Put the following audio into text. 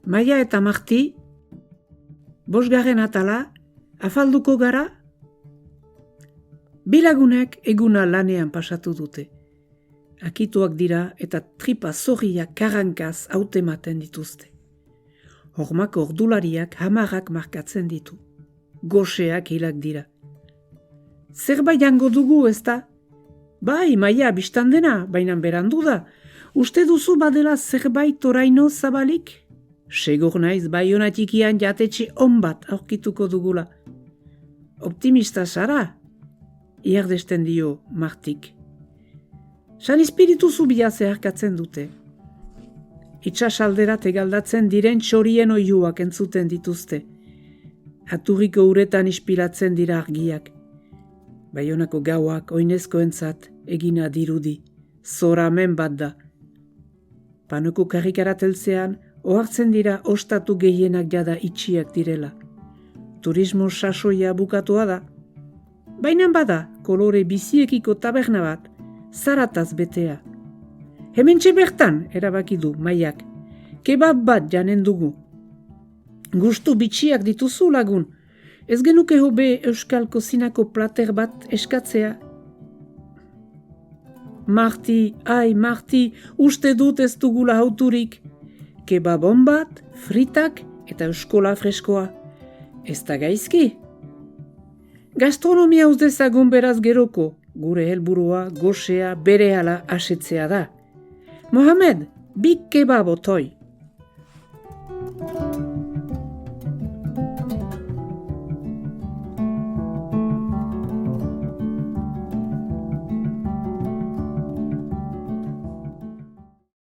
Maia eta Marti, 5. atala, afalduko gara? Bilagunek eguna lanean pasatu dute. Akituak dira eta tripa zorriak karankaz hautematen dituzte. Hormako ordulariak hamarrak markatzen ditu. Goseak hilak dira. Zerbait jango dugu ezta? Bai, Maia, bistan dena, baina berandu da. Uste duzu badela zerbait oraino zabalik? Segur naiz Baionatikian jatetxe on bat aurkituko dugula. Optimista zara? Iardesten dio Martik. San espiritu zubia zeharkatzen dute. Itxasalderat egaldatzen diren txorien oihuak entzuten dituzte. Aturriko uretan ispilatzen dira argiak. Baionako gauak oinezkoentzat egina dirudi. Zoramen bat da. Panoko karrikarateltzean ohartzen dira ostatu gehienak jada itxiak direla. Turismo sasoia bukatua da. Baina bada kolore biziekiko taberna bat, zarataz betea. Hementxe bertan, erabaki du Maiak. Kebab bat janen dugu. Gustu bitxiak dituzu lagun. Ez genuke hobe euskal kozinako plater bat eskatzea? Marti, uste dut ez dugula hauturik. Kebabon bat, fritak eta euskola freskoa. Ez da gaizki? Gastronomia uzdezagun beraz geroko, gure helburua gosea berehala asetzea da. Mohamed, bi kebab otoi.